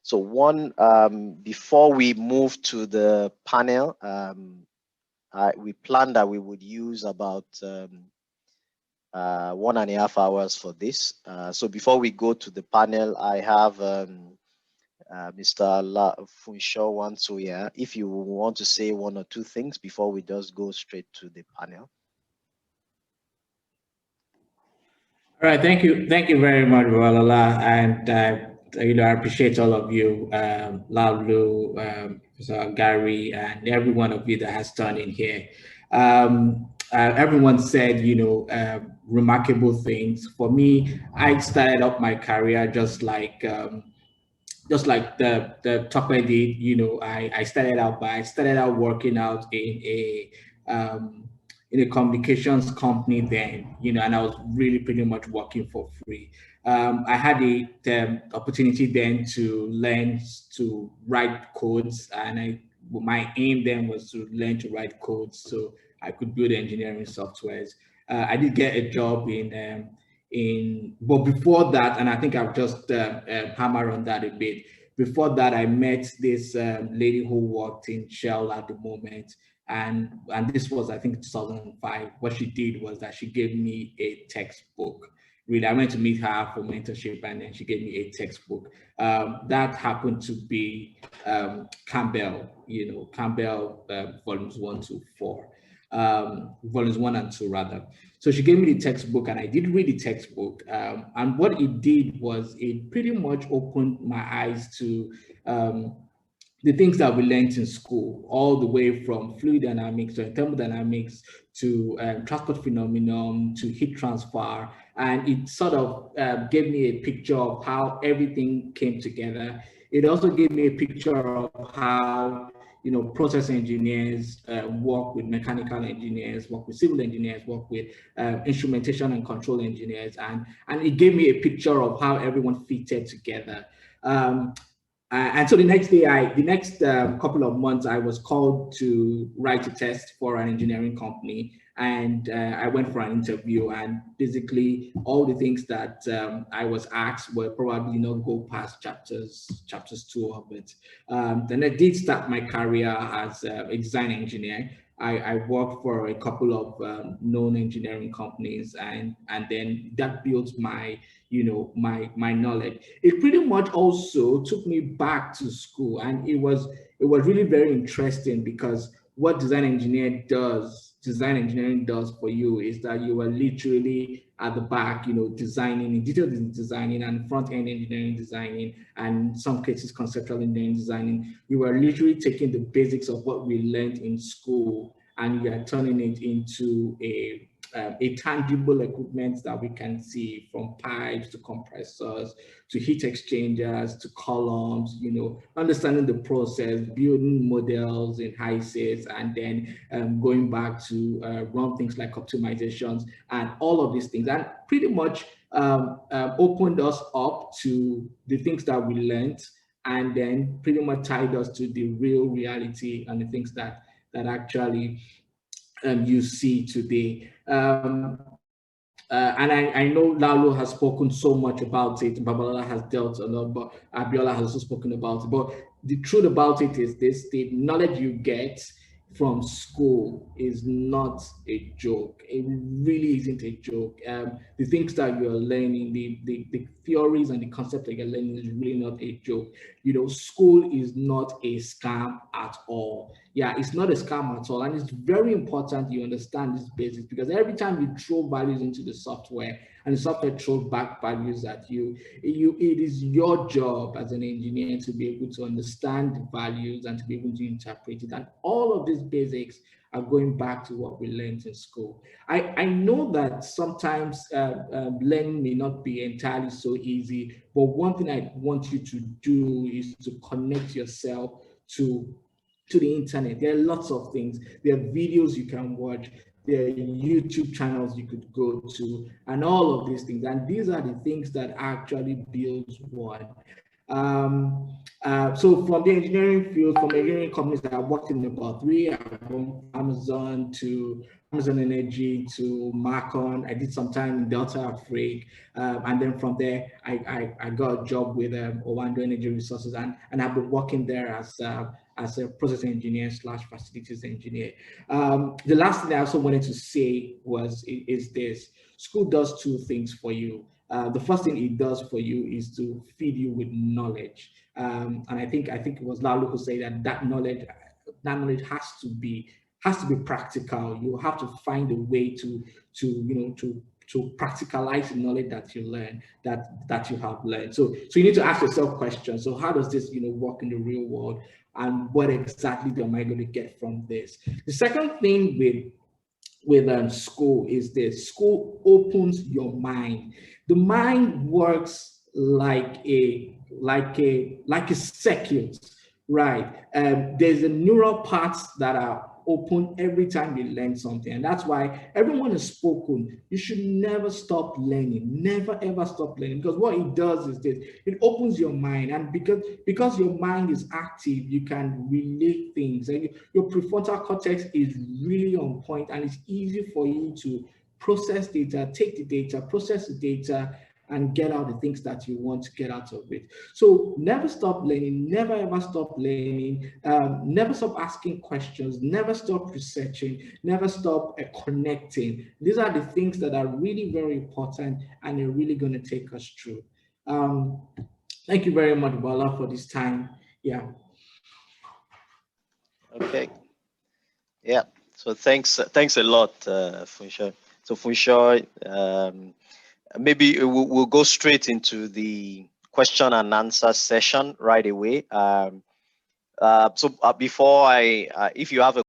So one, before we move to the panel, we planned that we would use about 1.5 hours for this. So before we go to the panel, I have Mr. Funso Wanso here. If you want to say one or two things before we just go straight to the panel. All right, thank you very much, Walala, and I appreciate all of you, Laulu, Gary, and every one of you that has done in here. Everyone said, remarkable things. For me, I started up my career just like the Tokwe did. I started out working out in a communications company then, and I was really pretty much working for free. I had the opportunity then to learn to write codes, and my aim then was to learn to write codes so I could build engineering softwares. I did get a job but before that, and I think I've just hammered on that a bit. Before that, I met this lady who worked in Shell at the moment, and this was, I think, 2005. What she did was that she gave me a textbook. Really, I went to meet her for mentorship, and then she gave me a textbook. That happened to be Campbell, Campbell volumes 1 to 4. Volumes 1 and 2 rather. So she gave me the textbook, and I did read the textbook. And what it did was it pretty much opened my eyes to the things that we learned in school, all the way from fluid dynamics to thermodynamics to transport phenomenon to heat transfer. And it sort of gave me a picture of how everything came together. It also gave me a picture of how process engineers work with mechanical engineers, work with civil engineers, work with instrumentation and control engineers, and it gave me a picture of how everyone fitted together. And so the next couple of months, I was called to write a test for an engineering company, and I went for an interview. And basically, all the things that I was asked were probably not go past chapters 2 of it. Then I did start my career as a design engineer. I worked for a couple of known engineering companies, and then that built my my knowledge. It pretty much also took me back to school, and it was really very interesting, because what design engineering does for you is that you are literally at the back, designing, in detail designing, and front-end engineering designing, and in some cases conceptual engineering designing. You are literally taking the basics of what we learned in school, and you are turning it into a tangible equipment that we can see, from pipes to compressors to heat exchangers to columns, understanding the process, building models in HYSYS, and then going back to run things like optimizations and all of these things. And pretty much opened us up to the things that we learned, and then pretty much tied us to the real reality and the things that actually you see today. And I know Lalo has spoken so much about it, Babalola has dealt a lot, but Abiola has also spoken about it. But the truth about it is this: the knowledge you get from school is not a joke. It really isn't a joke. The things that you're learning, the theories and the concepts that you're learning is really not a joke. School is not a scam at all. Yeah, it's not a scam at all. And it's very important you understand this basics, because every time you throw values into the software and the software throws back values at you, it is your job as an engineer to be able to understand the values and to be able to interpret it. And all of these basics are going back to what we learned in school. I know that sometimes learning may not be entirely so easy, but one thing I want you to do is to connect yourself to the internet. There are lots of things. There are videos you can watch. There are YouTube channels you could go to, and all of these things. And these are the things that actually builds one. So from the engineering field, from engineering companies that I worked in about three, from Amazon to Amazon Energy to Marcon. I did some time in Delta Afrique. And then from there, I got a job with Owando Energy Resources, and I've been working there as a process engineer / facilities engineer. The last thing I also wanted to say is this: school does two things for you. The first thing it does for you is to feed you with knowledge, and I think it was Lalo who said that knowledge has to be practical. You have to find a way to practicalize the knowledge that you learn, that you have learned. So you need to ask yourself questions. So how does this work in the real world, and what exactly am I going to get from this? The second thing with school is this: school opens your mind. The mind works like a circuit, right? There's a neural paths that are open every time you learn something, and that's why everyone has spoken. You should never stop learning, never ever stop learning, because what it does is this: it opens your mind, and because your mind is active, you can relate things, and your prefrontal cortex is really on point, and it's easy for you to process data, take the data, process the data, and get out the things that you want to get out of it. So never stop learning, never ever stop learning, never stop asking questions, never stop researching, never stop connecting. These are the things that are really very important and are really going to take us through. Thank you very much, Bala, for this time. Yeah. Okay. Yeah. So thanks a lot, Funsho. So Funsho, maybe we'll go straight into the question and answer session right away. So before if you have a